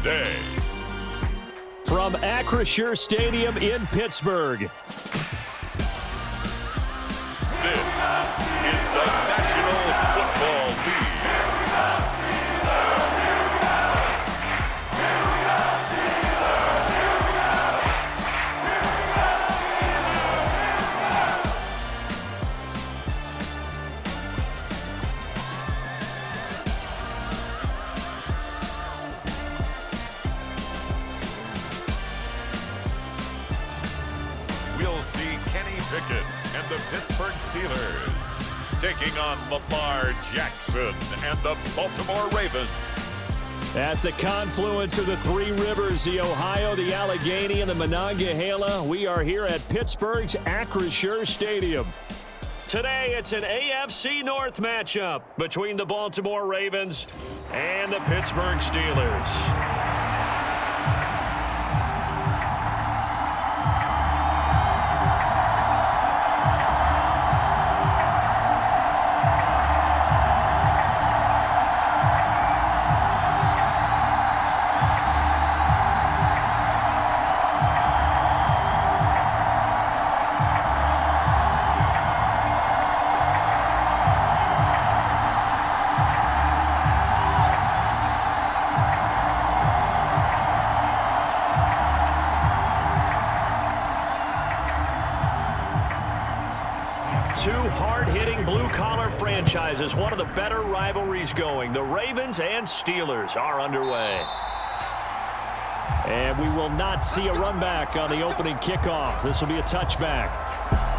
today. From Acrisure Stadium in Pittsburgh. This is the National Football League. We'll see Kenny Pickett and the Pittsburgh Steelers taking on Lamar Jackson and the Baltimore Ravens. At the confluence of the three rivers, the Ohio, the Allegheny, and the Monongahela, we are here at Pittsburgh's Acrisure Stadium. Today, it's an AFC North matchup between the Baltimore Ravens and the Pittsburgh Steelers. Two hard-hitting blue-collar franchises, one of the better rivalries going. The Ravens and Steelers are underway. And we will not see a run back on the opening kickoff. This will be a touchback.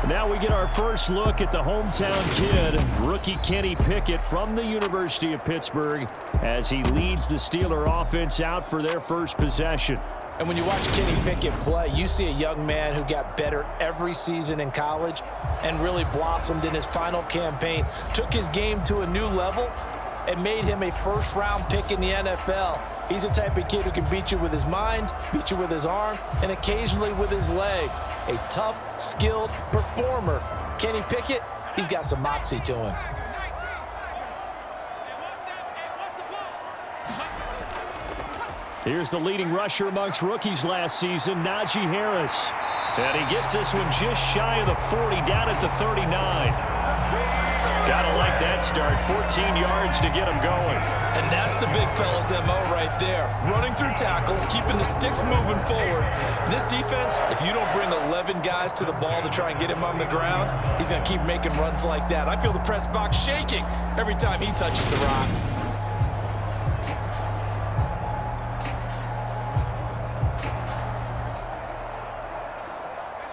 Now we get our first look at the hometown kid, rookie Kenny Pickett from the University of Pittsburgh, as he leads the Steeler offense out for their first possession. And when you watch Kenny Pickett play, you see a young man who got better every season in college and really blossomed in his final campaign, took his game to a new level, and made him a first-round pick in the NFL. He's the type of kid who can beat you with his mind, beat you with his arm, and occasionally with his legs. A tough, skilled performer. Kenny Pickett, he's got some moxie to him. Here's the leading rusher amongst rookies last season, Najee Harris. And he gets this one just shy of the 40, down at the 39. Gotta like that start, 14 yards to get him going. And that's the big fella's MO right there. Running through tackles, keeping the sticks moving forward. This defense, if you don't bring 11 guys to the ball to try and get him on the ground, he's going to keep making runs like that. I feel the press box shaking every time he touches the rock.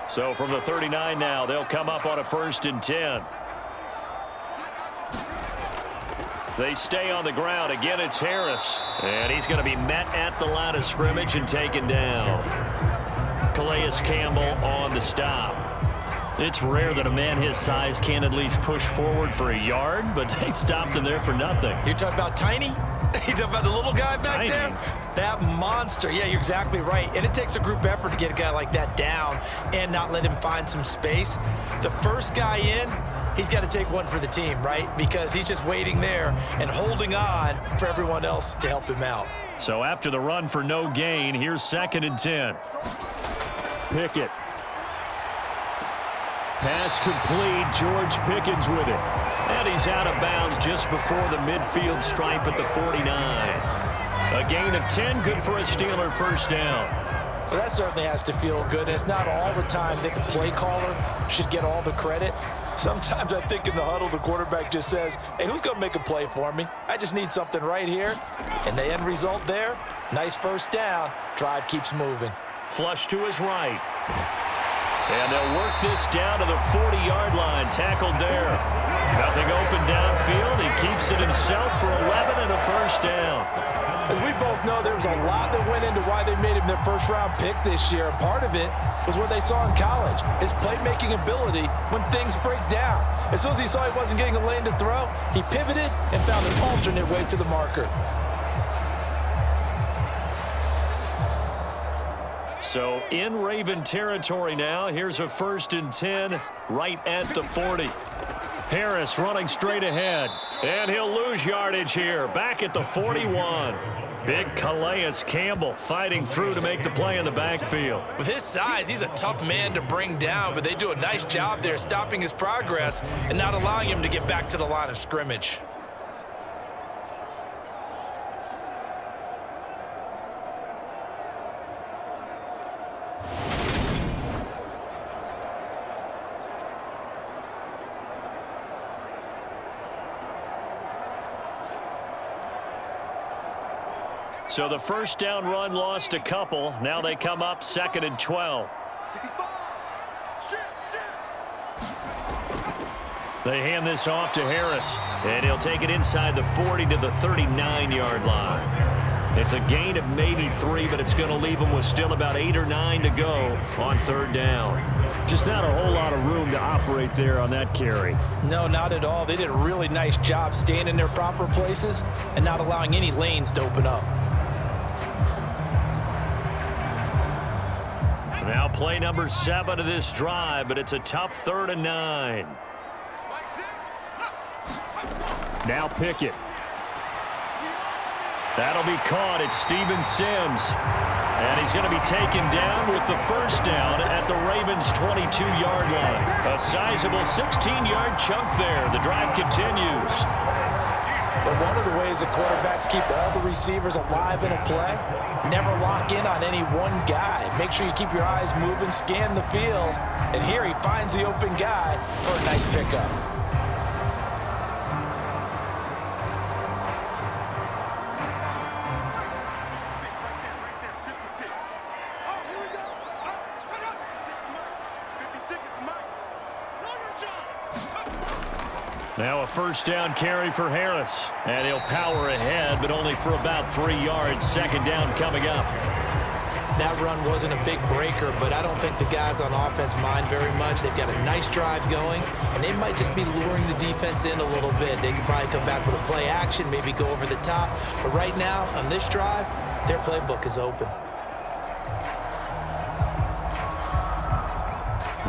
So from the 39 now, they'll come up on a 1st and 10. They stay on the ground. Again, it's Harris. And he's going to be met at the line of scrimmage and taken down. Calais Campbell on the stop. It's rare that a man his size can at least push forward for a yard, but they stopped him there for nothing. You're talking about tiny? You talking about the little guy back there? That monster. Yeah, you're exactly right. And it takes a group effort to get a guy like that down and not let him find some space. The first guy in, he's got to take one for the team, right? Because he's just waiting there and holding on for everyone else to help him out. So after the run for no gain, here's 2nd and 10. Pickett. Pass complete. George Pickens with it. And he's out of bounds just before the midfield stripe at the 49. A gain of 10, good for a Steeler first down. Well, that certainly has to feel good. And it's not all the time that the play caller should get all the credit. Sometimes I think in the huddle, the quarterback just says, hey, who's going to make a play for me? I just need something right here. And the end result there, nice first down. Drive keeps moving. Flush to his right. And they'll work this down to the 40-yard line. Tackled there. Nothing open downfield. He keeps it himself for 11 and a first down. As we both know, there was a lot that went into why they made him their first-round pick this year. And part of it was what they saw in college, his playmaking ability when things break down. As soon as he saw he wasn't getting a lane to throw, he pivoted and found an alternate way to the marker. So in Raven territory now, here's a 1st and 10 right at the 40. Harris running straight ahead. And he'll lose yardage here. Back at the 41. Big Calais Campbell fighting through to make the play in the backfield. With his size, he's a tough man to bring down, but they do a nice job there stopping his progress and not allowing him to get back to the line of scrimmage. So the first down run lost a couple. Now they come up 2nd and 12. They hand this off to Harris, and he'll take it inside the 40 to the 39-yard line. It's a gain of maybe 3, but it's going to leave them with still about 8 or 9 to go on 3rd down. Just not a whole lot of room to operate there on that carry. No, not at all. They did a really nice job staying in their proper places and not allowing any lanes to open up. Now play number 7 of this drive, but it's a tough 3rd and 9. Now Pickett. That'll be caught. It's Steven Sims. And he's going to be taken down with the first down at the Ravens' 22-yard line. A sizable 16-yard chunk there. The drive continues. But one of the ways the quarterbacks keep all the receivers alive in a play, never lock in on any one guy. Make sure you keep your eyes moving, scan the field. And here he finds the open guy for a nice pickup. Now a first down carry for Harris. And he'll power ahead, but only for about 3 yards. 2nd down coming up. That run wasn't a big breaker, but I don't think the guys on offense mind very much. They've got a nice drive going, and they might just be luring the defense in a little bit. They could probably come back with a play action, maybe go over the top. But right now, on this drive, their playbook is open.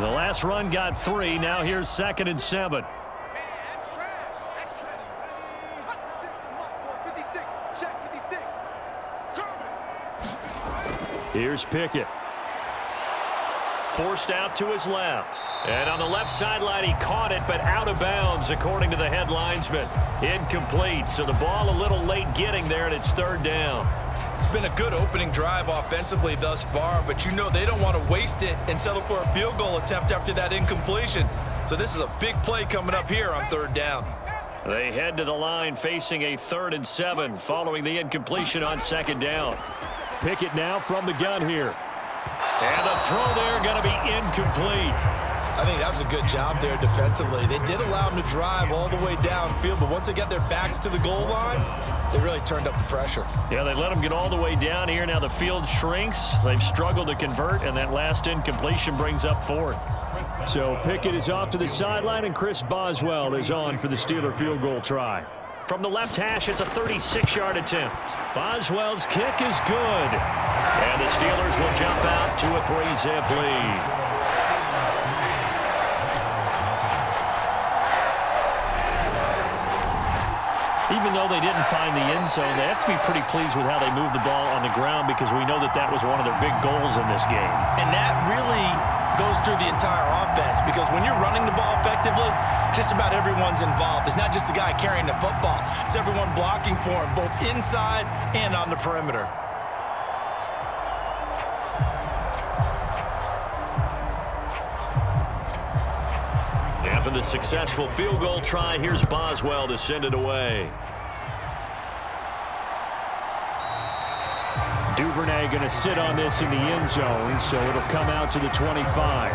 The last run got 3. Now here's 2nd and 7. Here's Pickett. Forced out to his left. And on the left sideline, he caught it, but out of bounds, according to the head linesman. Incomplete, so the ball a little late getting there, and it's 3rd down. It's been a good opening drive offensively thus far, but you know they don't want to waste it and settle for a field goal attempt after that incompletion. So this is a big play coming up here on 3rd down. They head to the line facing a 3rd and 7 following the incompletion on 2nd down. Pickett now from the gun here. And the throw there going to be incomplete. I think that was a good job there defensively. They did allow them to drive all the way downfield, but once they got their backs to the goal line, they really turned up the pressure. Yeah, they let them get all the way down here. Now the field shrinks. They've struggled to convert, and that last incompletion brings up 4th. So Pickett is off to the sideline, and Chris Boswell is on for the Steeler field goal try. From the left hash, it's a 36-yard attempt. Boswell's kick is good. And the Steelers will jump out to a 3-zip lead. Even though they didn't find the end zone, they have to be pretty pleased with how they moved the ball on the ground, because we know that that was one of their big goals in this game. And that really goes through the entire offense, because when you're running the ball effectively, just about everyone's involved. It's not just the guy carrying the football. It's everyone blocking for him, both inside and on the perimeter. After the successful field goal try, here's Boswell to send it away. Duvernay going to sit on this in the end zone, so it'll come out to the 25.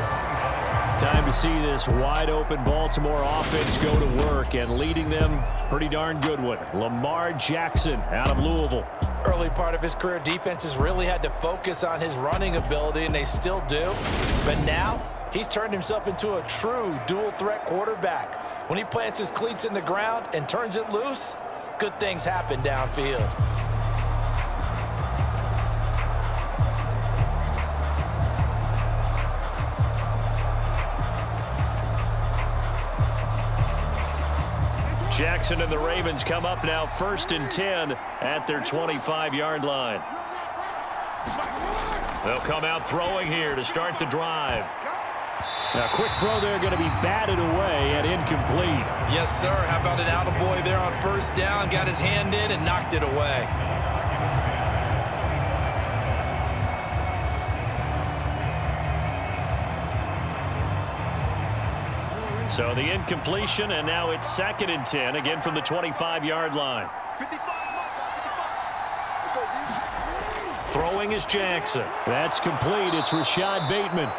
Time to see this wide-open Baltimore offense go to work, and leading them, pretty darn good one, Lamar Jackson out of Louisville. Early part of his career, defenses really had to focus on his running ability, and they still do. But now, he's turned himself into a true dual-threat quarterback. When he plants his cleats in the ground and turns it loose, good things happen downfield. Jackson and the Ravens come up now 1st and 10 at their 25-yard line. They'll come out throwing here to start the drive. A quick throw there going to be batted away and incomplete. Yes, sir. How about an attaboy there on 1st down? Got his hand in and knocked it away. So the incompletion, and now it's 2nd and 10, again from the 25-yard line. Throwing is Jackson. That's complete. It's Rashod Bateman.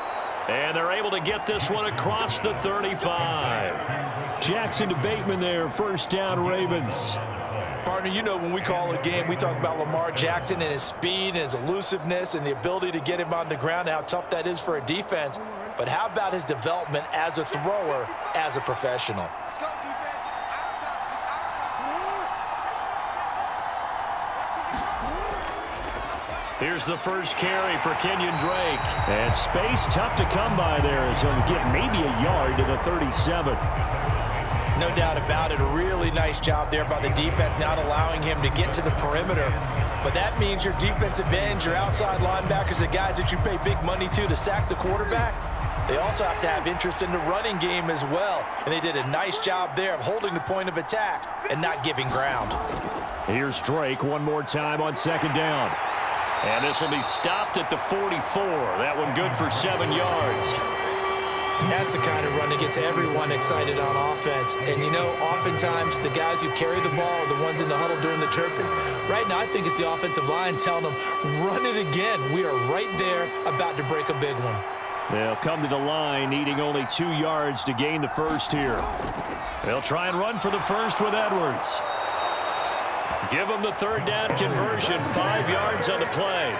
And they're able to get this one across the 35. Jackson to Bateman there, 1st down Ravens. Partner, you know when we call a game, we talk about Lamar Jackson and his speed and his elusiveness and the ability to get him on the ground, how tough that is for a defense. But how about his development as a thrower, as a professional? Let's go, defense. Here's the first carry for Kenyon Drake. And space tough to come by there as he'll get maybe a yard to the 37. No doubt about it. A really nice job there by the defense, not allowing him to get to the perimeter. But that means your defensive ends, your outside linebackers, the guys that you pay big money to sack the quarterback, they also have to have interest in the running game as well. And they did a nice job there of holding the point of attack and not giving ground. Here's Drake one more time on 2nd down. And this will be stopped at the 44. That one good for 7 yards. That's the kind of run that gets everyone excited on offense. And, you know, oftentimes the guys who carry the ball are the ones in the huddle doing the chirping. Right now, I think it's the offensive line telling them, run it again. We are right there about to break a big one. They'll come to the line, needing only 2 yards to gain the first here. They'll try and run for the first with Edwards. Give them the 3rd down conversion, 5 yards on the play.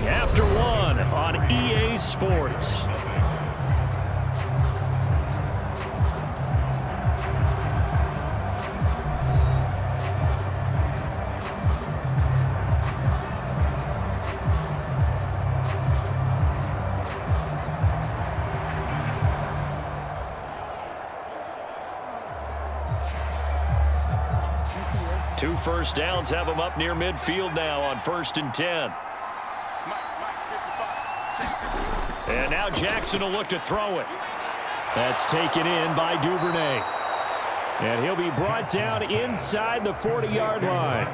After 1 on EA Sports. Two first downs have them up near midfield now on 1st and 10. And now Jackson will look to throw it. That's taken in by Duvernay. And he'll be brought down inside the 40-yard line.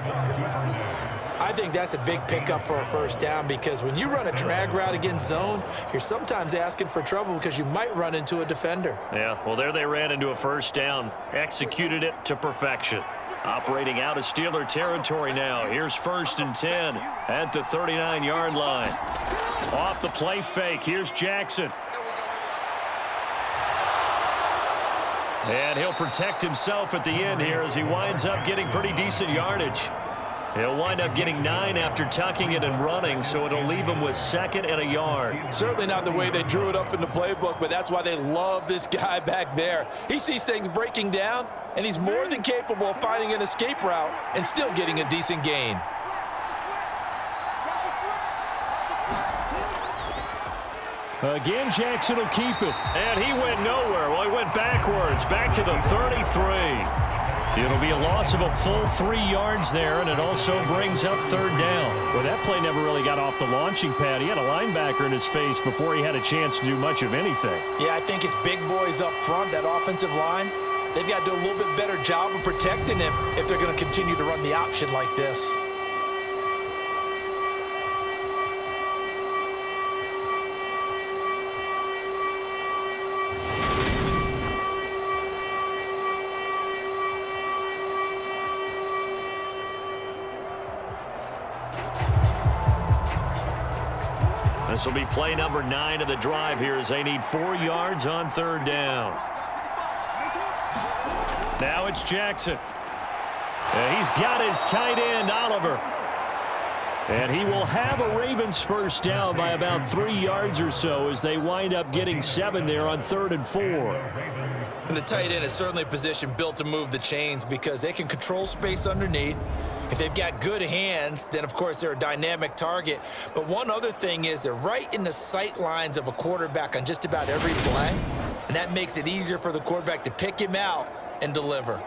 I think that's a big pickup for a 1st down because when you run a drag route against zone, you're sometimes asking for trouble because you might run into a defender. Yeah, well, there they ran into a 1st down. Executed it to perfection. Operating out of Steeler territory now. Here's 1st and 10 at the 39-yard line. Off the play fake. Here's Jackson. And he'll protect himself at the end here as he winds up getting pretty decent yardage. He'll wind up getting 9 after tucking it and running, so it'll leave him with 2nd and a yard. Certainly not the way they drew it up in the playbook, but that's why they love this guy back there. He sees things breaking down, and he's more than capable of finding an escape route and still getting a decent gain. Again, Jackson will keep it. And he went nowhere. Well, he went backwards, back to the 33. It'll be a loss of a full 3 yards there, and it also brings up 3rd down. Well, that play never really got off the launching pad. He had a linebacker in his face before he had a chance to do much of anything. Yeah, I think it's big boys up front, that offensive line. They've got to do a little bit better job of protecting him if they're going to continue to run the option like this. This will be play number 9 of the drive here as they need 4 yards on 3rd down. Now it's Jackson. He's got his tight end, Oliver. And he will have a Ravens 1st down by about 3 yards or so as they wind up getting 7 there on 3rd and 4. And the tight end is certainly a position built to move the chains because they can control space underneath. If they've got good hands, then, of course, they're a dynamic target. But one other thing is they're right in the sight lines of a quarterback on just about every play, and that makes it easier for the quarterback to pick him out and deliver.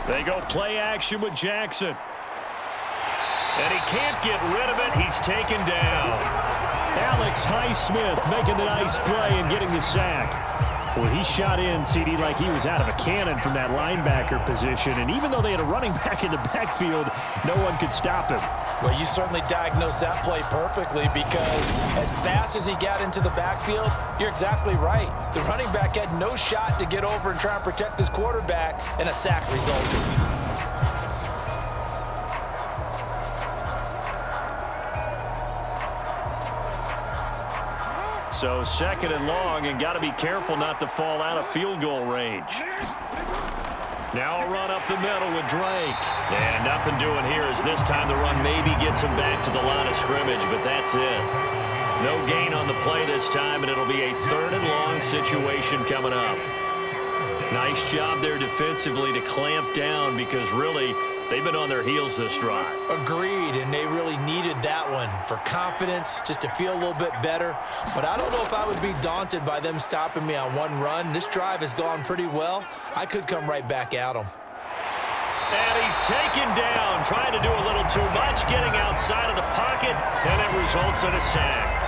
They go play action with Jackson. And he can't get rid of it. He's taken down. Alex Highsmith making the nice play and getting the sack. Well, he shot in, CD, like he was out of a cannon from that linebacker position. And even though they had a running back in the backfield, no one could stop him. Well, you certainly diagnosed that play perfectly because as fast as he got into the backfield, you're exactly right. The running back had no shot to get over and try and protect his quarterback, and a sack resulted. So 2nd and long, and got to be careful not to fall out of field goal range. Now a run up the middle with Drake. And nothing doing here as this time the run maybe gets him back to the line of scrimmage, but that's it. No gain on the play this time, and it'll be a 3rd and long situation coming up. Nice job there defensively to clamp down because really they've been on their heels this drive. Agreed, and they really needed that one for confidence, just to feel a little bit better. But I don't know if I would be daunted by them stopping me on one run. This drive has gone pretty well. I could come right back at them. And he's taken down, trying to do a little too much, getting outside of the pocket, and it results in a sack.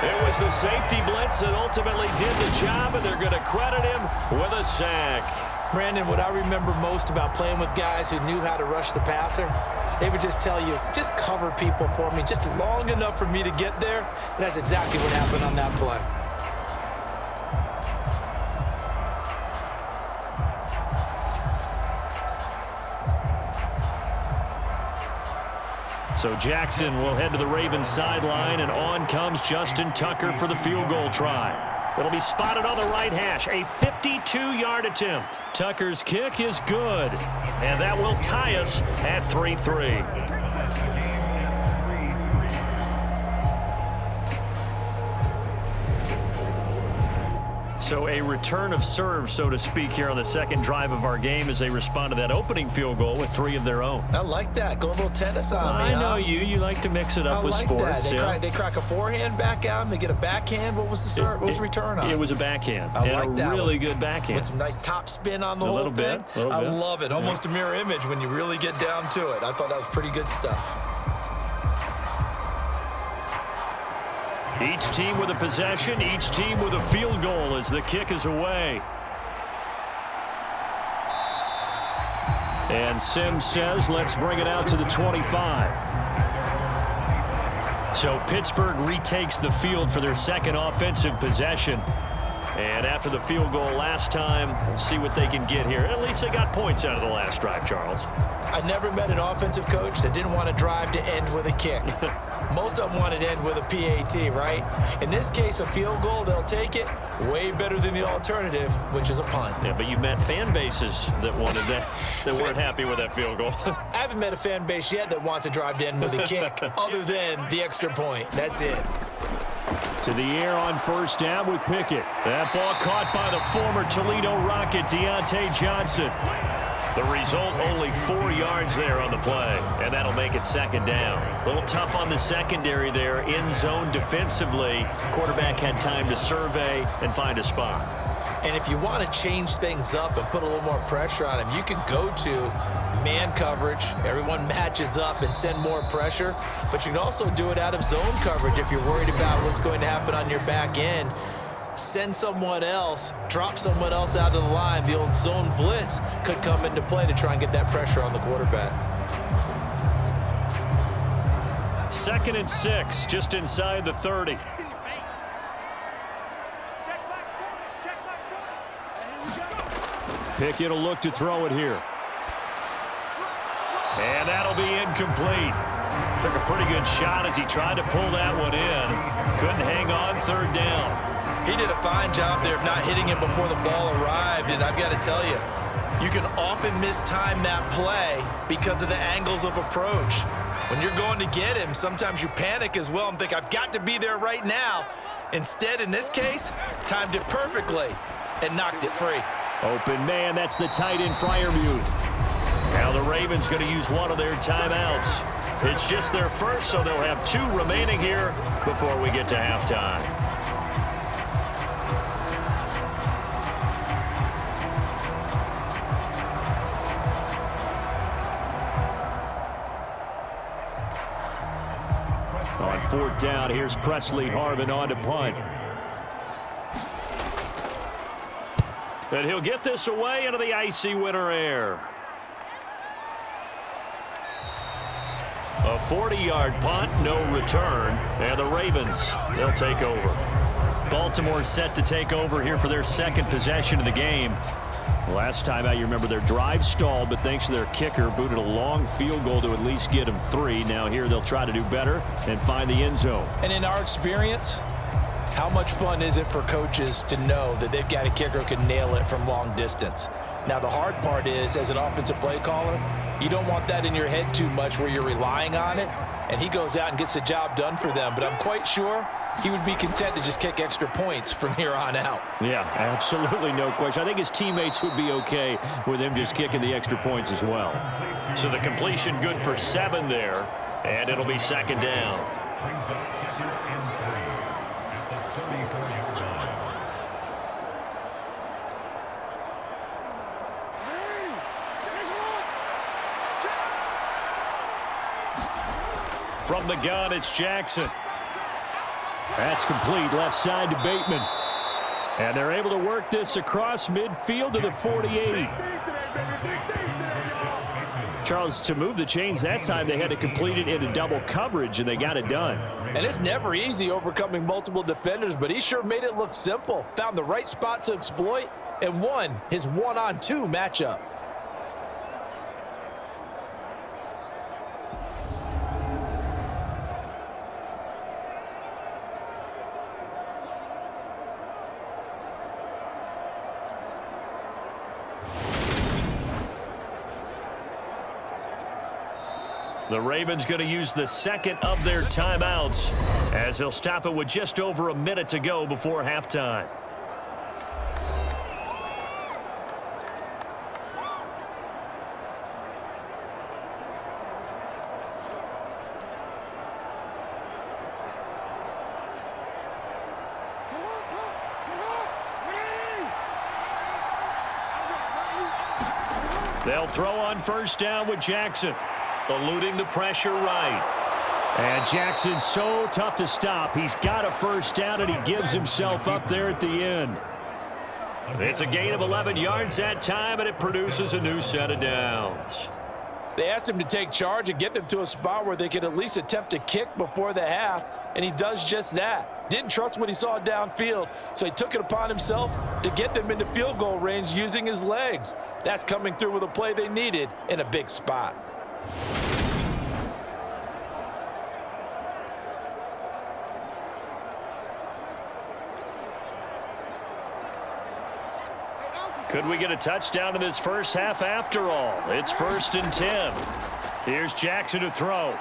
It was the safety blitz that ultimately did the job, and they're going to credit him with a sack. Brandon, what I remember most about playing with guys who knew how to rush the passer, they would just tell you, just cover people for me, just long enough for me to get there. And that's exactly what happened on that play. So Jackson will head to the Ravens sideline, and on comes Justin Tucker for the field goal try. It'll be spotted on the right hash, a 52-yard attempt. Tucker's kick is good, and that will tie us at 3-3. So a return of serve, so to speak, here on the 2nd drive of our game as they respond to that opening field goal with 3 of their own. I like that. Go a little tennis on me. I know you like to mix it up with sports. They crack a forehand back out, and they get a backhand. What was the serve? What was the return on? It was a backhand. I like that. Really good backhand. With some nice top spin on the whole thing. I love it. Almost a mirror image when you really get down to it. I thought that was pretty good stuff. Each team with a possession, each team with a field goal as the kick is away. And Sims says, let's bring it out to the 25. So Pittsburgh retakes the field for their 2nd offensive possession. And after the field goal last time, we'll see what they can get here. At least they got points out of the last drive, Charles. I never met an offensive coach that didn't want a drive to end with a kick. Most of them wanted to end with a PAT, right? In this case, a field goal, they'll take it. Way better than the alternative, which is a punt. Yeah, but you've met fan bases that wanted that, that weren't happy with that field goal. I haven't met a fan base yet that wants a drive to end with a kick, other than the extra point. That's it. To the air on 1st down with Pickett. That ball caught by the former Toledo Rocket, Deontay Johnson. The result, only 4 yards there on the play, and that'll make it 2nd down. A little tough on the secondary there, in zone defensively. Quarterback had time to survey and find a spot. And if you want to change things up and put a little more pressure on him, you can go to man coverage. Everyone matches up and send more pressure. But you can also do it out of zone coverage if you're worried about what's going to happen on your back end. Send someone else, drop someone else out of the line. The old zone blitz could come into play to try and get that pressure on the quarterback. 2nd and 6, just inside the 30. Pickett will look to throw it here. And that'll be incomplete. Took a pretty good shot as he tried to pull that one in. Couldn't hang on 3rd down. He did a fine job there of not hitting it before the ball arrived, and I've got to tell you, You can often mistime that play because of the angles of approach. When you're going to get him, sometimes you panic as well and think, I've got to be there right now. Instead, in this case, timed it perfectly and knocked it free. Open man, that's the tight end Freiermuth. Now the Ravens going to use one of their timeouts. It's just their first, so they'll have 2 remaining here before we get to halftime. On 4th down, here's Presley Harvin on to punt. And he'll get this away into the icy winter air. A 40-yard punt, no return, and the Ravens, they'll take over. Baltimore set to take over here for their second possession of the game. Last time out, you remember their drive stalled, but thanks to their kicker, booted a long field goal to at least get them 3. Now here they'll try to do better and find the end zone. And in our experience, how much fun is it for coaches to know that they've got a kicker who can nail it from long distance? Now the hard part is, as an offensive play caller, you don't want that in your head too much where you're relying on it, and he goes out and gets the job done for them. But I'm quite sure he would be content to just kick extra points from here on out. Yeah, absolutely no question. I think his teammates would be okay with him just kicking the extra points as well. So the completion good for 7 there, and it'll be 2nd down. From the gun, it's Jackson. That's complete, left side to Bateman. And they're able to work this across midfield to the 48. Charles, to move the chains that time, they had to complete it into double coverage, and they got it done. And it's never easy overcoming multiple defenders, but he sure made it look simple. Found the right spot to exploit and won his 1-on-2 matchup. The Ravens going to use the 2nd of their timeouts as they'll stop it with just over a minute to go before halftime. They'll throw on 1st down with Jackson. Eluding the pressure right. And Jackson's so tough to stop. He's got a 1st down, and he gives himself up there at the end. It's a gain of 11 yards that time, and it produces a new set of downs. They asked him to take charge and get them to a spot where they could at least attempt to kick before the half, and he does just that. Didn't trust what he saw downfield, so he took it upon himself to get them into field goal range using his legs. That's coming through with a play they needed in a big spot. Could we get a touchdown in this first half after all? It's 1st and 10. Here's Jackson to throw.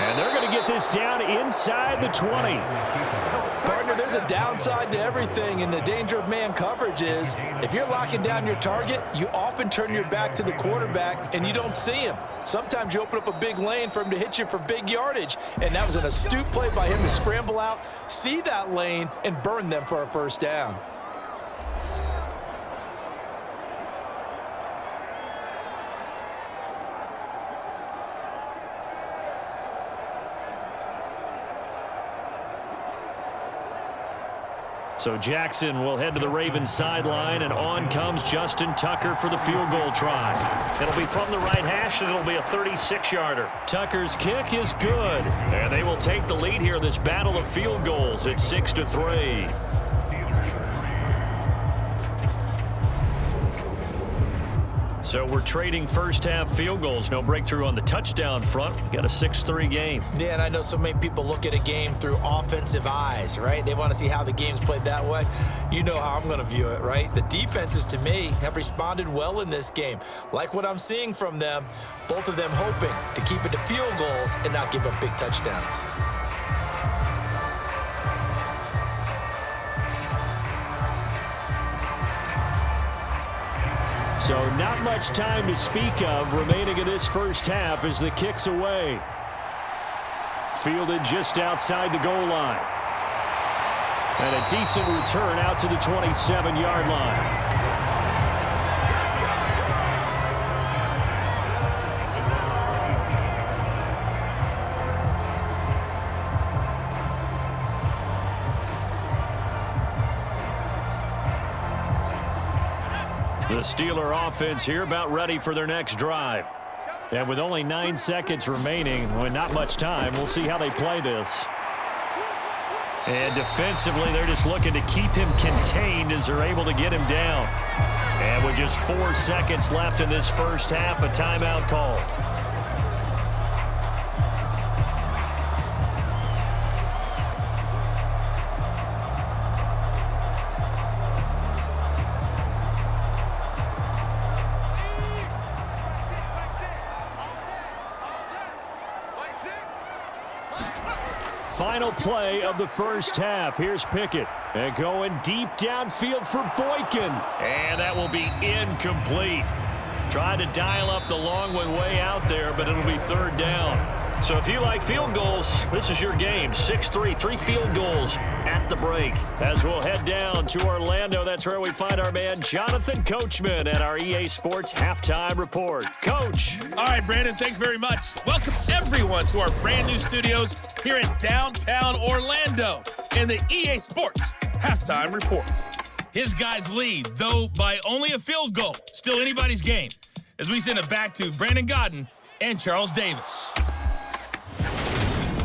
And they're going to get this down inside the 20. Partner, there's a downside to everything, and the danger of man coverage is if you're locking down your target, you often turn your back to the quarterback and you don't see him. Sometimes you open up a big lane for him to hit you for big yardage, and that was an astute play by him to scramble out, see that lane, and burn them for a 1st down. So Jackson will head to the Ravens sideline, and on comes Justin Tucker for the field goal try. It'll be from the right hash, and it'll be a 36-yarder. Tucker's kick is good, and they will take the lead here in this battle of field goals. It's 6-3. So we're trading first-half field goals. No breakthrough on the touchdown front. We got a 6-3 game. Yeah, and I know so many people look at a game through offensive eyes, right? They want to see how the game's played that way. You know how I'm going to view it, right? The defenses, to me, have responded well in this game. Like what I'm seeing from them, both of them hoping to keep it to field goals and not give up big touchdowns. So not much time to speak of remaining in this first half as the kick's away. Fielded just outside the goal line. And a decent return out to the 27-yard line. The Steeler offense here about ready for their next drive. And with only 9 seconds remaining, with not much time, we'll see how they play this. And defensively, they're just looking to keep him contained as they're able to get him down. And with just 4 seconds left in this first half, a timeout call. Final play of the first half. Here's Pickett. And going deep downfield for Boykin. And that will be incomplete. Trying to dial up the long one way out there, but it'll be third down. So if you like field goals, this is your game. 6-3, 3 field goals at the break. As we'll head down to Orlando, that's where we find our man Jonathan Coachman at our EA Sports Halftime Report. Coach. All right, Brandon, thanks very much. Welcome, everyone, to our brand new studios here in downtown Orlando in the EA Sports Halftime Report. His guys lead, though by only a field goal. Still anybody's game. As we send it back to Brandon Godden and Charles Davis.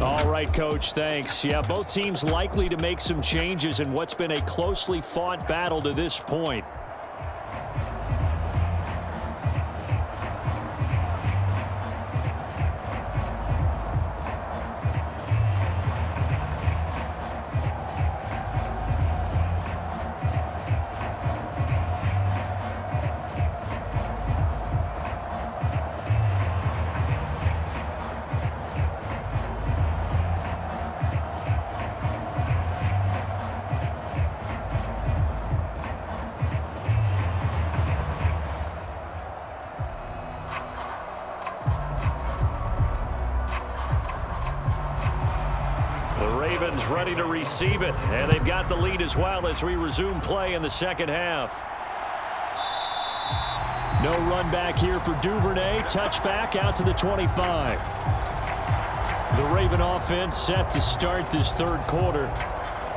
All right, Coach, thanks. Yeah, both teams likely to make some changes in what's been a closely fought battle to this point. Ready to receive it, and they've got the lead as well as we resume play in the second half. No run back here for Duvernay. Touchback out to the 25. The Raven offense set to start this third quarter,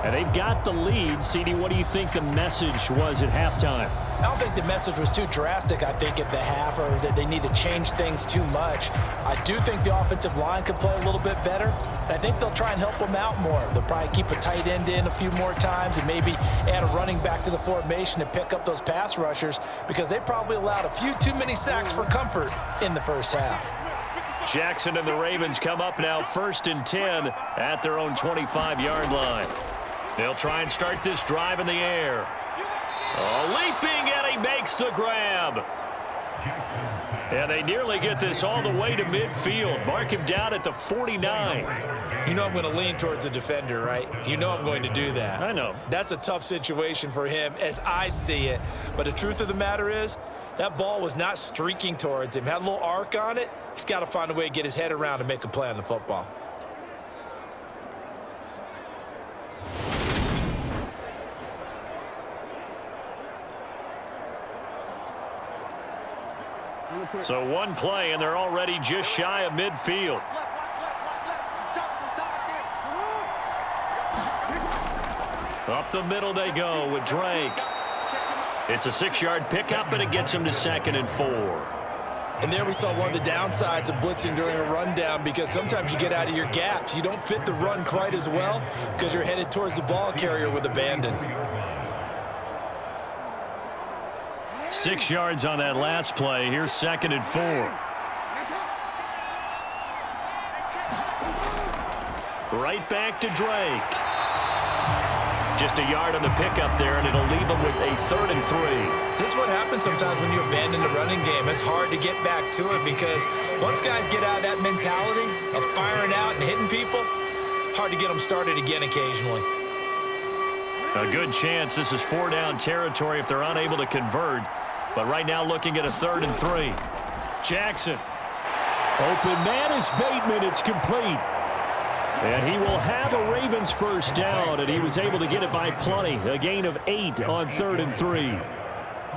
and they've got the lead. CD, what do you think the message was at halftime? I don't think the message was too drastic, I think, at the half, or that they need to change things too much. I do think the offensive line could play a little bit better. I think they'll try and help them out more. They'll probably keep a tight end in a few more times and maybe add a running back to the formation to pick up those pass rushers, because they probably allowed a few too many sacks for comfort in the first half. Jackson and the Ravens come up now 1st and 10 at their own 25-yard line. They'll try and start this drive in the air. Leaping, and he makes the grab. And they nearly get this all the way to midfield. Mark him down at the 49. You know I'm going to lean towards the defender, right? You know I'm going to do that. I know. That's a tough situation for him as I see it. But the truth of the matter is, that ball was not streaking towards him. Had a little arc on it. He's got to find a way to get his head around and make a play on the football. So one play, and they're already just shy of midfield. Up the middle they go with Drake. It's a 6-yard pickup, and it gets him to 2nd and 4. And there we saw one of the downsides of blitzing during a rundown, because sometimes you get out of your gaps. You don't fit the run quite as well because you're headed towards the ball carrier with abandon. 6 yards on that last play. Here's 2nd and 4. Right back to Drake. Just a yard on the pickup there, and it'll leave them with a 3rd and 3. This is what happens sometimes when you abandon the running game. It's hard to get back to it because once guys get out of that mentality of firing out and hitting people, hard to get them started again occasionally. A good chance this is 4-down territory if they're unable to convert. But right now looking at a 3rd and 3. Jackson. Open man is Bateman. It's complete. And he will have a Ravens first down, and he was able to get it by plenty. A gain of 8 on 3rd and 3.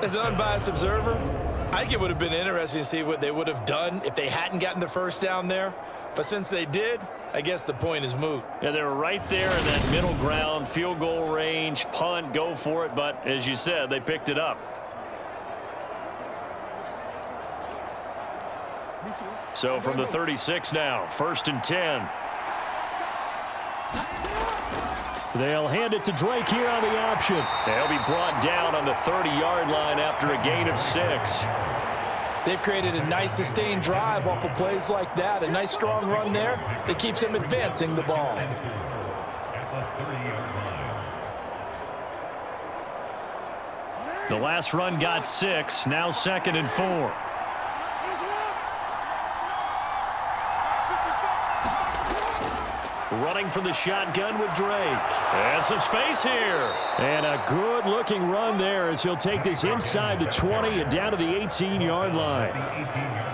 As an unbiased observer, I think it would have been interesting to see what they would have done if they hadn't gotten the first down there. But since they did, I guess the point is moot. Yeah, they were right there in that middle ground, field goal range, punt, go for it. But as you said, they picked it up. So from the 36 now, 1st and 10. They'll hand it to Drake here on the option. They'll be brought down on the 30-yard line after a gain of 6. They've created a nice sustained drive off of plays like that. A nice strong run there that keeps them advancing the ball. The last run got 6. Now 2nd and 4. Running from the shotgun with Drake. And some space here. And a good-looking run there as he'll take this inside the 20 and down to the 18-yard line.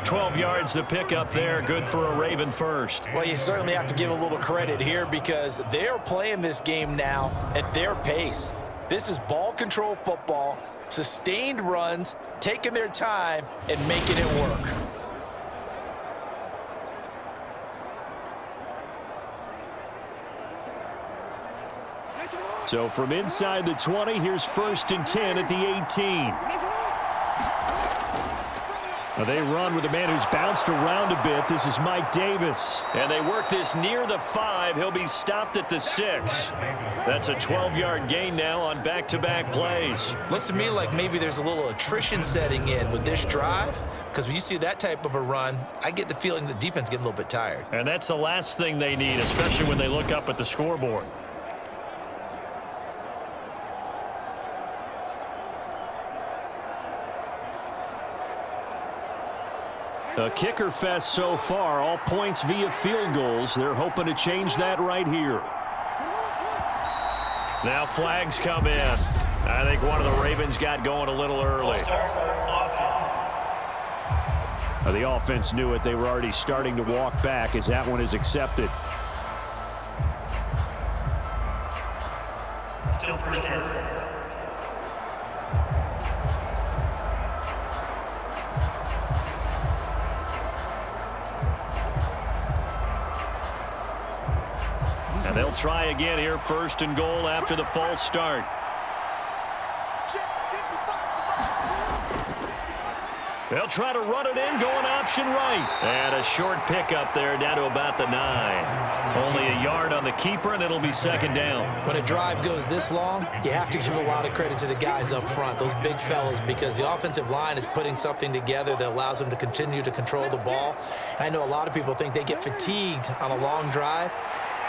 12 yards to pick up there. Good for a Raven first. Well, you certainly have to give a little credit here because they're playing this game now at their pace. This is ball control football, sustained runs, taking their time, and making it work. So from inside the 20, here's 1st and 10 at the 18. Now they run with a man who's bounced around a bit. This is Mike Davis. And they work this near the 5. He'll be stopped at the 6. That's a 12-yard gain now on back-to-back plays. Looks to me like maybe there's a little attrition setting in with this drive because when you see that type of a run, I get the feeling the defense getting a little bit tired. And that's the last thing they need, especially when they look up at the scoreboard. A kicker fest so far, all points via field goals. They're hoping to change that right here. Now flags come in. I think one of the Ravens got going a little early. The offense knew it. They were already starting to walk back as that one is accepted. Still first down. And they'll try again here, 1st and goal after the false start. They'll try to run it in, going option right. And a short pickup there down to about the 9. Only a yard on the keeper, and it'll be 2nd down. When a drive goes this long, you have to give a lot of credit to the guys up front, those big fellas, because the offensive line is putting something together that allows them to continue to control the ball. I know a lot of people think they get fatigued on a long drive.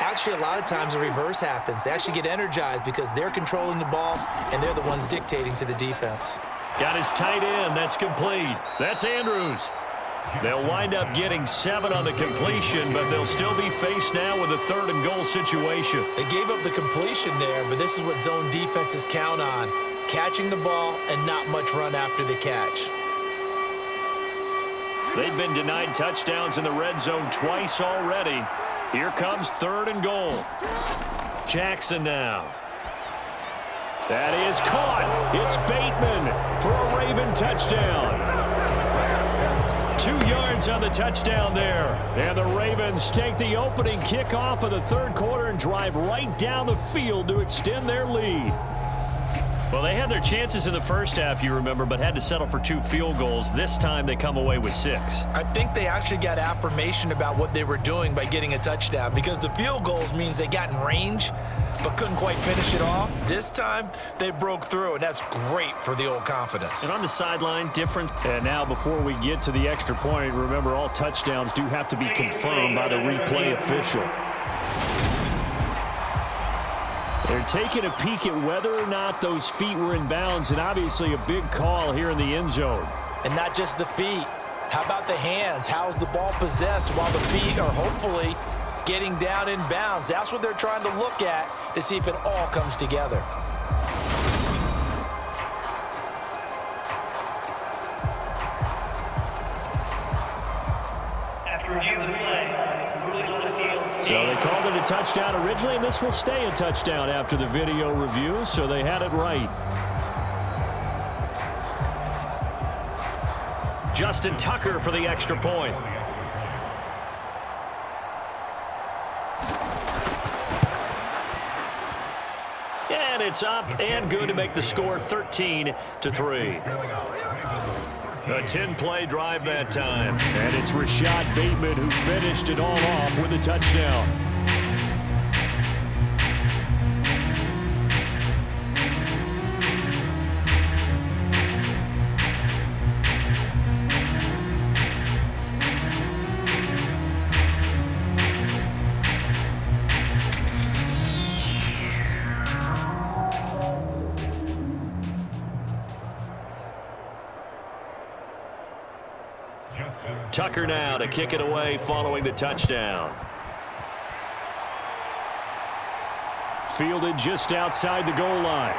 Actually, a lot of times the reverse happens. They actually get energized because they're controlling the ball, and they're the ones dictating to the defense. Got his tight end. That's complete. That's Andrews. They'll wind up getting 7 on the completion, but they'll still be faced now with a 3rd and goal situation. They gave up the completion there, but this is what zone defenses count on. Catching the ball and not much run after the catch. They've been denied touchdowns in the red zone twice already. Here comes 3rd and goal. Jackson now. That is caught. It's Bateman for a Raven touchdown. 2 yards on the touchdown there. And the Ravens take the opening kickoff of the 3rd quarter and drive right down the field to extend their lead. Well, they had their chances in the first half, you remember, but had to settle for 2 field goals. This time they come away with 6. I think they actually got affirmation about what they were doing by getting a touchdown, because the field goals means they got in range but couldn't quite finish it off. This time they broke through, and that's great for the old confidence. And on the sideline, different. And now before we get to the extra point, remember all touchdowns do have to be confirmed by the replay official. They're taking a peek at whether or not those feet were in bounds, and obviously a big call here in the end zone. And not just the feet. How about the hands? How's the ball possessed while the feet are hopefully getting down in bounds? That's what they're trying to look at to see if it all comes together. So they called it a touchdown originally, and this will stay a touchdown after the video review, so they had it right. Justin Tucker for the extra point. And it's up and good to make the score 13-3. A 10-play drive that time. And it's Rashod Bateman who finished it all off with a touchdown. Tucker now to kick it away following the touchdown. Fielded just outside the goal line.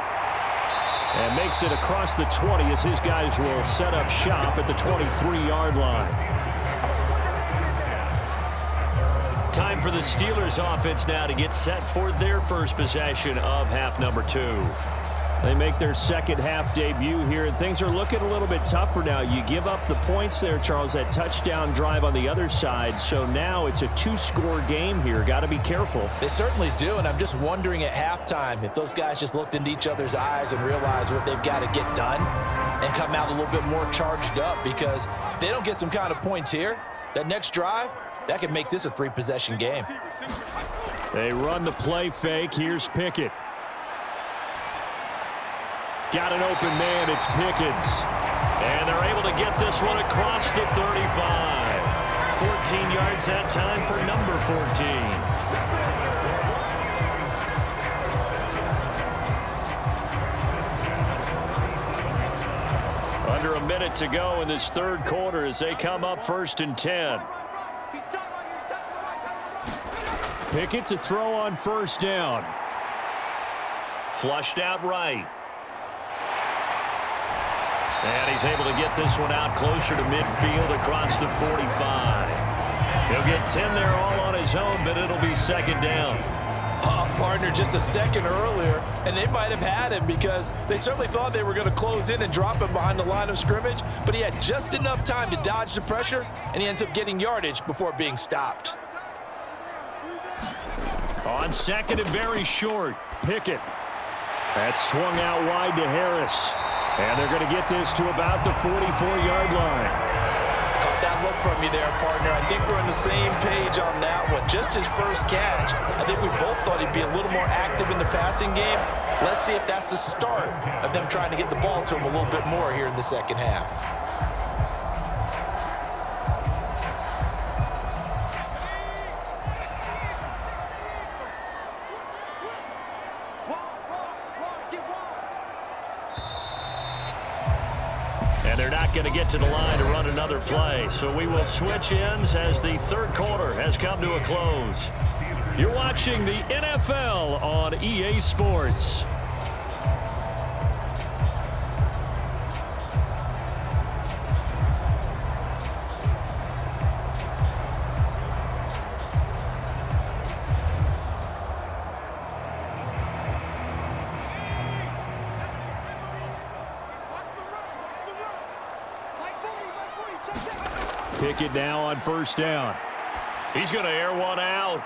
And makes it across the 20 as his guys will set up shop at the 23-yard line. Time for the Steelers offense now to get set for their first possession of half number 2. They make their second half debut here, and things are looking a little bit tougher now. You give up the points there, Charles, that touchdown drive on the other side. So now it's a 2-score game here. Got to be careful. They certainly do, and I'm just wondering at halftime if those guys just looked into each other's eyes and realized what they've got to get done and come out a little bit more charged up, because if they don't get some kind of points here, that next drive, that could make this a 3-possession game. They run the play fake. Here's Pickett. Got an open man, it's Pickens. And they're able to get this one across the 35. 14 yards that time for number 14. Under a minute to go in this third quarter as they come up 1st and 10. Pickett to throw on 1st down. Flushed out right. And he's able to get this one out closer to midfield across the 45. He'll get 10 there all on his own, but it'll be 2nd down. Partner, just a second earlier, and they might have had him because they certainly thought they were going to close in and drop him behind the line of scrimmage, but he had just enough time to dodge the pressure, and he ends up getting yardage before being stopped. On 2nd and very short, Pickett. That's swung out wide to Harris. And they're going to get this to about the 44-yard line. Caught that look from you there, partner. I think we're on the same page on that one. Just his first catch. I think we both thought he'd be a little more active in the passing game. Let's see if that's the start of them trying to get the ball to him a little bit more here in the second half. Going to get to the line to run another play. So we will switch ends as the third quarter has come to a close. You're watching the NFL on EA Sports. Pickett now on 1st down. He's going to air one out.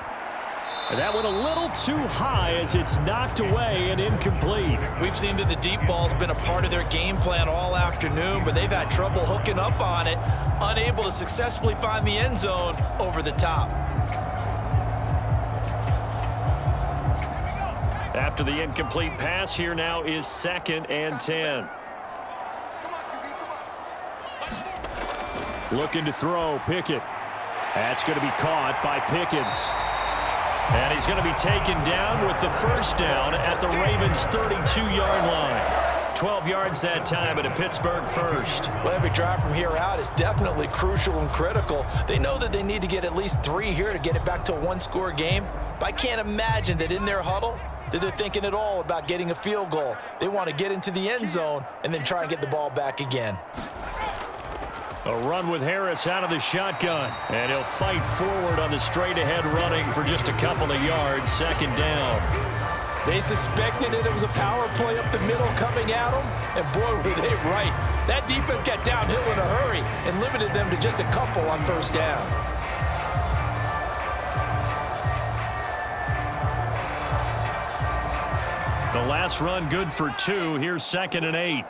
And that went a little too high as it's knocked away and incomplete. We've seen that the deep ball's been a part of their game plan all afternoon, but they've had trouble hooking up on it, unable to successfully find the end zone over the top. After the incomplete pass, here now is 2nd and 10. Looking to throw, Pickett. That's going to be caught by Pickens. And he's going to be taken down with the first down at the Ravens' 32-yard line. 12 yards that time at a Pittsburgh first. Well, every drive from here out is definitely crucial and critical. They know that they need to get at least 3 here to get it back to a one-score game. But I can't imagine that in their huddle that they're thinking at all about getting a field goal. They want to get into the end zone and then try and get the ball back again. A run with Harris out of the shotgun. And he'll fight forward on the straight-ahead running for just a couple of yards. 2nd down. They suspected it was a power play up the middle coming at them. And boy, were they right. That defense got downhill in a hurry and limited them to just a couple on first down. The last run good for 2. Here's 2nd and 8.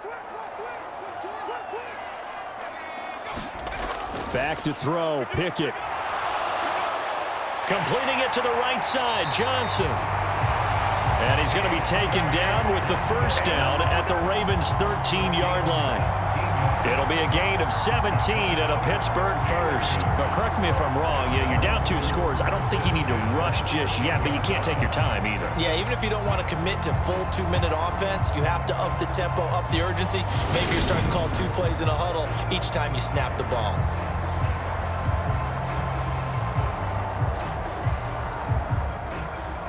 Back to throw, Pickett. Completing it to the right side, Johnson. And he's going to be taken down with the first down at the Ravens' 13-yard line. It'll be a gain of 17 at a Pittsburgh first. But correct me if I'm wrong. You're down 2 scores. I don't think you need to rush just yet, but you can't take your time either. Yeah, even if you don't want to commit to full 2-minute offense, you have to up the tempo, up the urgency. Maybe you're starting to call 2 plays in a huddle each time you snap the ball.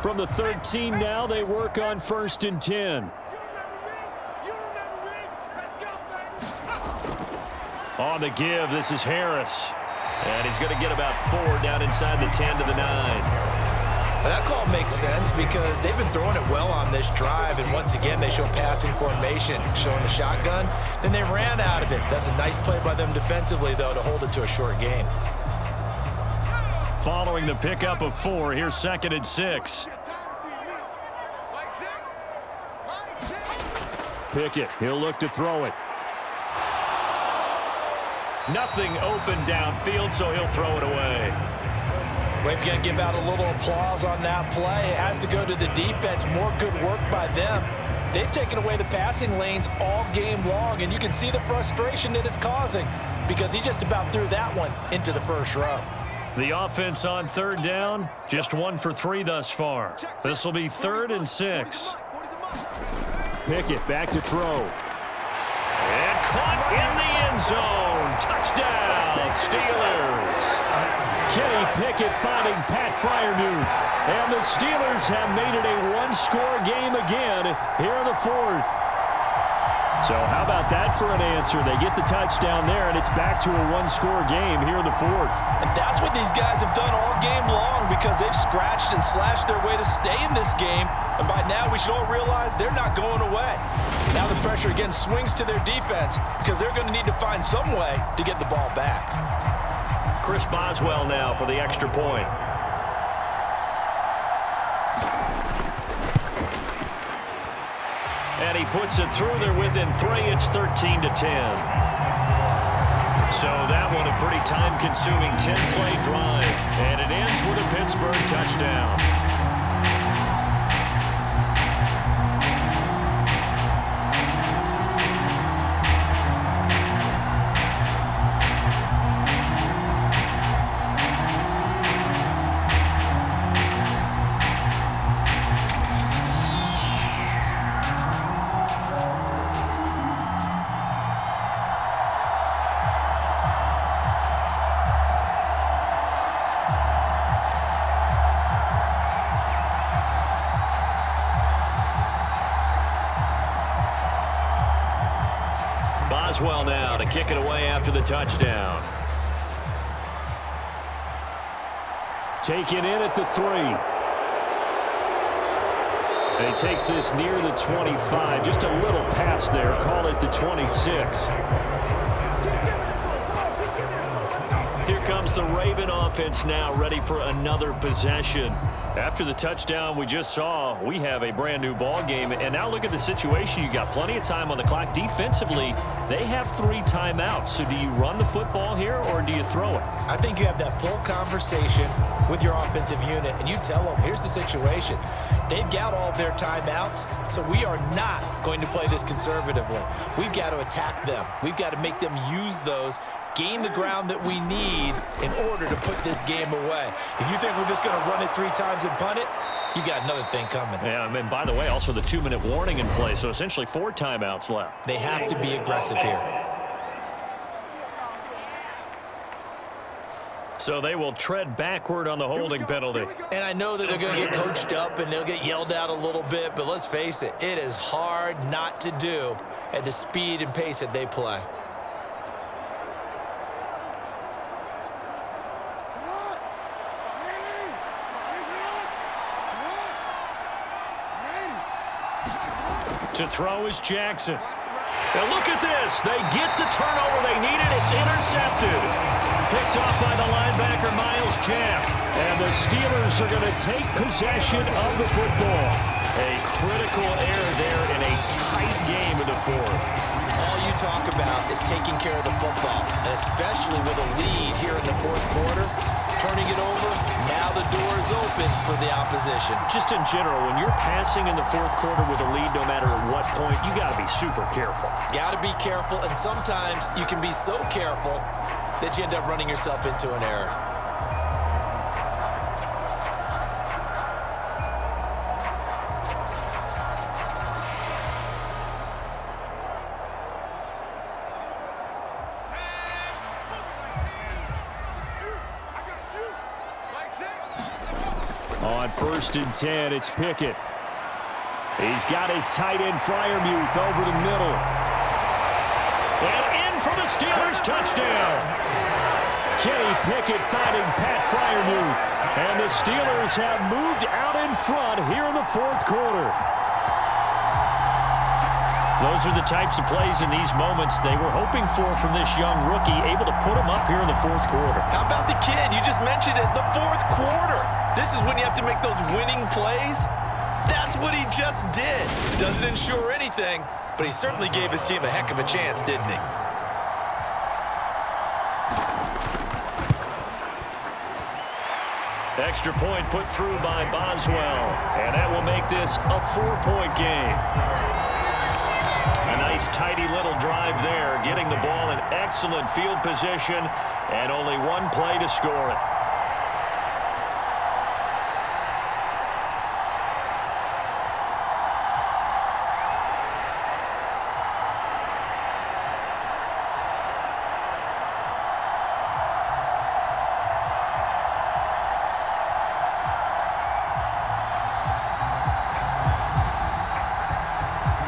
From the 13 now, they work on 1st and 10. On the give, this is Harris. And he's going to get about 4 down inside the 10 to the 9. Well, that call makes sense because they've been throwing it well on this drive, and once again they show passing formation, showing the shotgun. Then they ran out of it. That's a nice play by them defensively, though, to hold it to a short gain. Following the pickup of 4, here's 2nd and 6. Pickett, he'll look to throw it. Nothing open downfield, so he'll throw it away. We've got to give out a little applause on that play. It has to go to the defense. More good work by them. They've taken away the passing lanes all game long, and you can see the frustration that it's causing because he just about threw that one into the first row. The offense on 3rd down, just 1 for 3 thus far. This will be 3rd and 6. Pickett back to throw. And caught in the end zone. Touchdown, Steelers. Kenny Pickett finding Pat Freiermuth. And the Steelers have made it a 1-score game again here in the 4th. So how about that for an answer? They get the touchdown there, and it's back to a 1-score game here in the 4th. And that's what these guys have done all game long because they've scratched and slashed their way to stay in this game. And by now, we should all realize they're not going away. Now the pressure again swings to their defense because they're going to need to find some way to get the ball back. Chris Boswell now for the extra point. And he puts it through there within 3. It's 13 to 10. So that one a pretty time-consuming 10-play drive. And it ends with a Pittsburgh touchdown. Boswell now to kick it away after the touchdown. Taken in at the 3. And he takes this near the 25. Just a little pass there. Call it the 26. Here comes comes the Raven offense now, ready for another possession. After the touchdown we just saw, we have a brand new ball game. And now look at the situation. You got plenty of time on the clock. Defensively, they have 3 timeouts. So do you run the football here or do you throw it? I think you have that full conversation with your offensive unit, and you tell them, here's the situation. They've got all their timeouts, so we are not going to play this conservatively. We've got to attack them. We've got to make them use those, gain the ground that we need in order to put this game away. If you think we're just going to run it 3 times and punt it, you got another thing coming. Yeah, and by the way, also the 2-minute warning in play, so essentially 4 timeouts left. They have to be aggressive here. So they will tread backward on the holding penalty. And I know that they're going to get coached up and they'll get yelled at a little bit, but let's face it, it is hard not to do at the speed and pace that they play. To throw is Jackson. And look at this. They get the turnover they needed. It's intercepted. Picked off by the linebacker, Miles Jack. And the Steelers are going to take possession of the football. A critical error there in a tight game in the 4th. All you talk about is taking care of the football, and especially with a lead here in the 4th quarter, turning it over, now the door is open for the opposition. Just in general, when you're passing in the 4th quarter with a lead, no matter at what point, you got to be super careful. Got to be careful, and sometimes you can be so careful that you end up running yourself into an error. On 1st and 10, it's Pickett. He's got his tight end Freiermuth over the middle. And in for the Steelers touchdown. Kenny Pickett finding Pat Freiermuth. And the Steelers have moved out in front here in the 4th quarter. Those are the types of plays in these moments they were hoping for from this young rookie, able to put him up here in the 4th quarter. How about the kid? You just mentioned it, the 4th quarter. This is when you have to make those winning plays. That's what he just did. Doesn't ensure anything, but he certainly gave his team a heck of a chance, didn't he? Extra point put through by Boswell, and that will make this a 4-point game. A nice, tidy little drive there, getting the ball in excellent field position, and only 1 play to score it.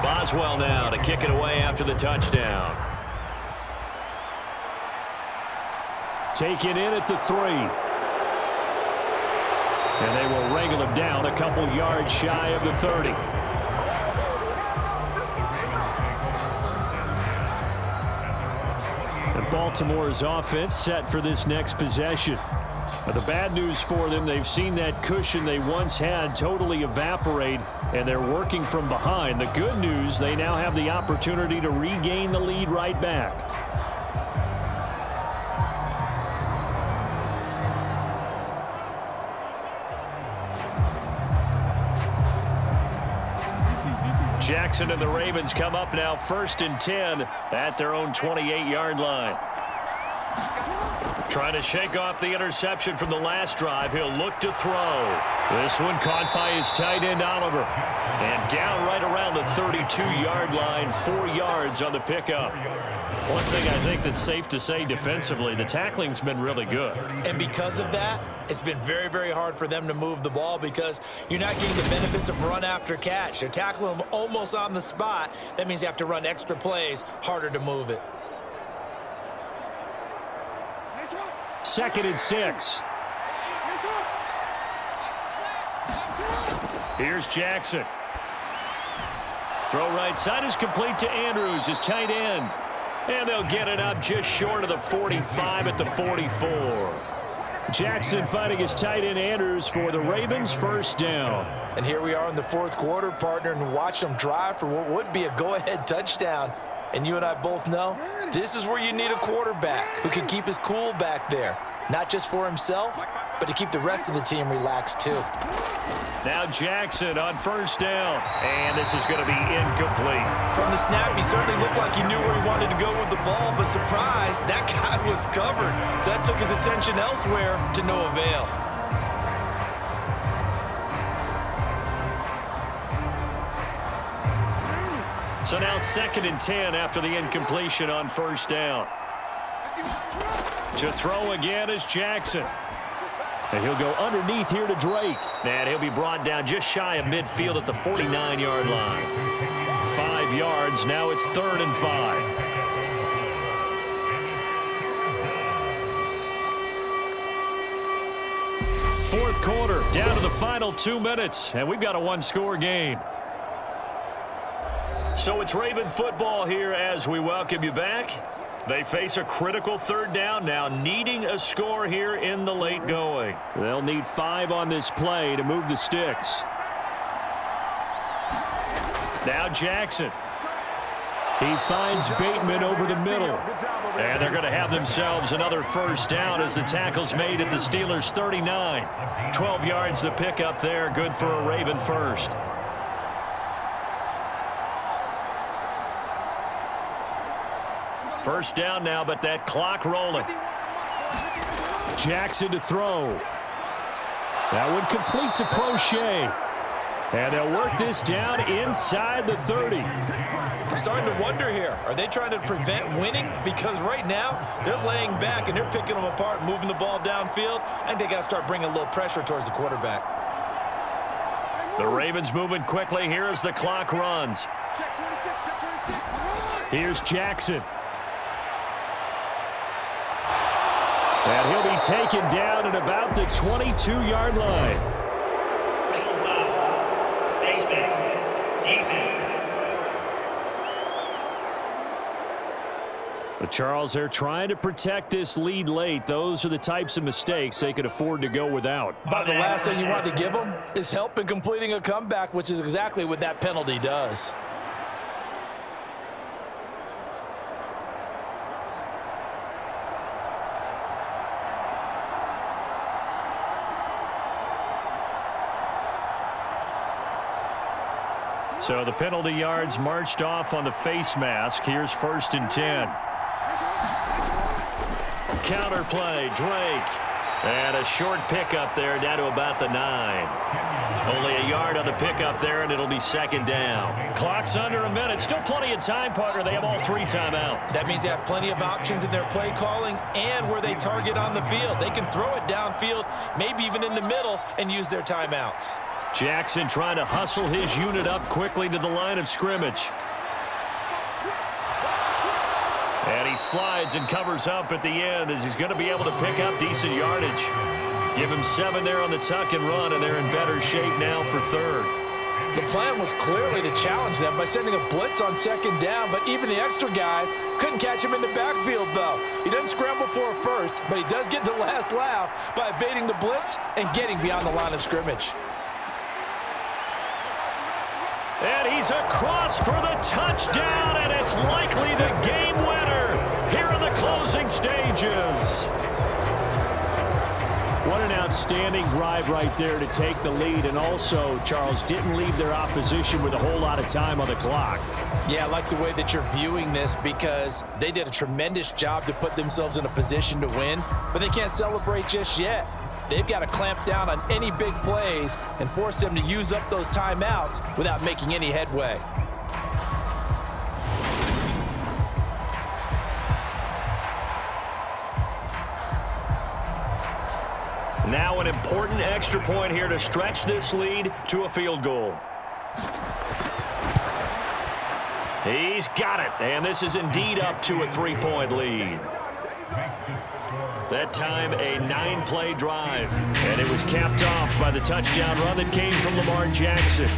Boswell now to kick it away after the touchdown. Taken in at the 3. And they will wrangle him down a couple yards shy of the 30. And Baltimore's offense set for this next possession. But the bad news for them, they've seen that cushion they once had totally evaporate, and they're working from behind. The good news, they now have the opportunity to regain the lead right back. Jackson and the Ravens come up now 1st and 10 at their own 28-yard line. Trying to shake off the interception from the last drive. He'll look to throw. This one caught by his tight end, Oliver. And down right around the 32-yard line, 4 yards on the pickup. One thing I think that's safe to say defensively, the tackling's been really good. And because of that, it's been very, very hard for them to move the ball because you're not getting the benefits of run after catch. They're tackling them almost on the spot. That means you have to run extra plays, harder to move it. 2nd and 6. Here's Jackson. Throw right side is complete to Andrews, his tight end. And they'll get it up just short of the 45 at the 44. Jackson fighting his tight end Andrews for the Ravens, first down. And here we are in the fourth quarter, partner, and watch them drive for what would be a go-ahead touchdown. And you and I both know this is where you need a quarterback who can keep his cool back there. Not just for himself, but to keep the rest of the team relaxed too. Now Jackson on first down. And this is going to be incomplete. From the snap, he certainly looked like he knew where he wanted to go with the ball, but surprise, that guy was covered. So that took his attention elsewhere to no avail. So now 2nd and 10 after the incompletion on first down. To throw again is Jackson. And he'll go underneath here to Drake. And he'll be brought down just shy of midfield at the 49-yard line. 5 yards. Now it's 3rd and 5. Fourth quarter, down to the final 2 minutes. And we've got a one-score game. So it's Raven football here as we welcome you back. They face a critical 3rd down now, needing a score here in the late going. They'll need 5 on this play to move the sticks. Now Jackson. He finds Bateman over the middle. And they're going to have themselves another first down as the tackle's made at the Steelers' 39. 12 yards the pickup there, good for a Raven first. First down now, but that clock rolling. Jackson to throw. That one complete to Crochet. And they'll work this down inside the 30. I'm starting to wonder here, are they trying to prevent winning? Because right now, they're laying back and they're picking them apart, moving the ball downfield. I think they got to start bringing a little pressure towards the quarterback. The Ravens moving quickly here as the clock runs. Here's Jackson. And he'll be taken down at about the 22-yard line. But Charles, they're trying to protect this lead late. Those are the types of mistakes they could afford to go without. About the last thing you want to give them is help in completing a comeback, which is exactly what that penalty does. So the penalty yards marched off on the face mask. Here's 1st and 10. Counter play, Drake. And a short pickup there down to about the 9. Only a yard on the pickup there, and it'll be 2nd down. Clock's under a minute. Still plenty of time, partner. They have all 3 timeouts. That means they have plenty of options in their play calling and where they target on the field. They can throw it downfield, maybe even in the middle, and use their timeouts. Jackson trying to hustle his unit up quickly to the line of scrimmage. And he slides and covers up at the end as he's going to be able to pick up decent yardage. Give him 7 there on the tuck and run, and they're in better shape now for 3rd. The plan was clearly to challenge them by sending a blitz on 2nd down, but even the extra guys couldn't catch him in the backfield, though. He doesn't scramble for a first, but he does get the last laugh by evading the blitz and getting beyond the line of scrimmage. And he's across for the touchdown, and it's likely the game winner here in the closing stages. What an outstanding drive right there to take the lead, and also, Charles, didn't leave their opposition with a whole lot of time on the clock. Yeah, I like the way that you're viewing this because they did a tremendous job to put themselves in a position to win, but they can't celebrate just yet. They've got to clamp down on any big plays and force them to use up those timeouts without making any headway. Now an important extra point here to stretch this lead to a field goal. He's got it, and this is indeed up to a 3-point lead. That time a 9-play drive, and it was capped off by the touchdown run that came from Lamar Jackson.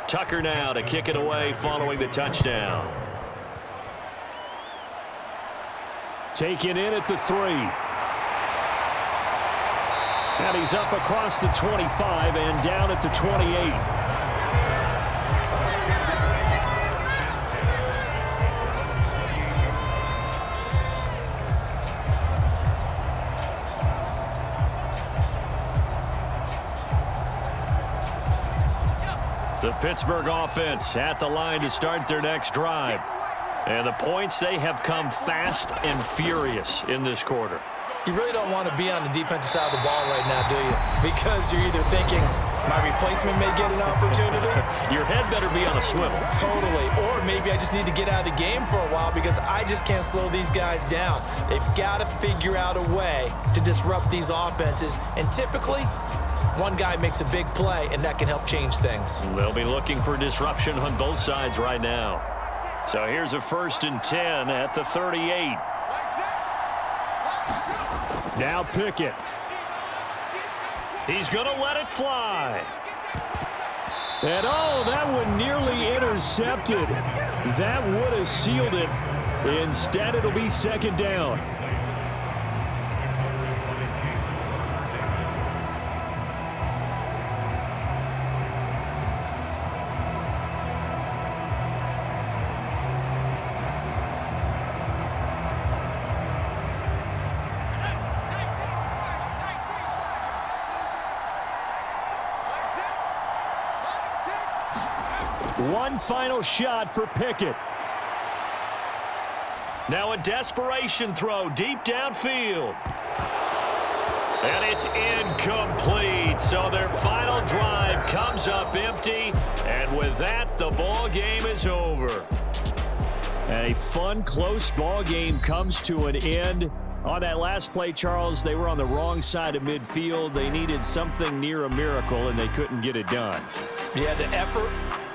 Tucker now to kick it away following the touchdown. Taken in at the 3. And he's up across the 25 and down at the 28. The Pittsburgh offense at the line to start their next drive. And the points, they have come fast and furious in this quarter. You really don't want to be on the defensive side of the ball right now, do you? Because you're either thinking, my replacement may get an opportunity. Your head better be on a swivel. Totally. Or maybe I just need to get out of the game for a while because I just can't slow these guys down. They've got to figure out a way to disrupt these offenses. And typically, one guy makes a big play, and that can help change things. They'll be looking for disruption on both sides right now. So here's a 1st and 10 at the 38. Now Pickett. He's going to let it fly. And oh, that one nearly intercepted. That would have sealed it. Instead, it'll be 2nd down. One final shot for Pickett. Now a desperation throw deep downfield. And it's incomplete. So their final drive comes up empty. And with that, the ball game is over. And a fun, close ball game comes to an end. On that last play, Charles, they were on the wrong side of midfield. They needed something near a miracle, and they couldn't get it done. Yeah, the effort,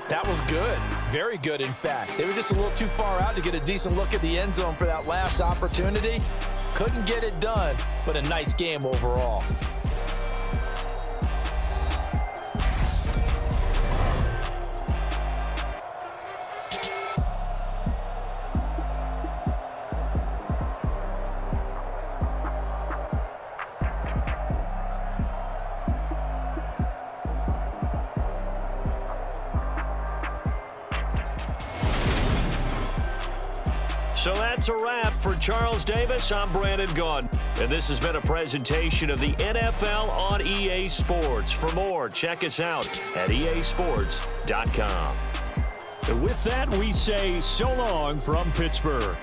that was good. Very good, in fact. They were just a little too far out to get a decent look at the end zone for that last opportunity. Couldn't get it done, but a nice game overall. So that's a wrap for Charles Davis. I'm Brandon Gaudin. And this has been a presentation of the NFL on EA Sports. For more, check us out at easports.com. And with that, we say so long from Pittsburgh.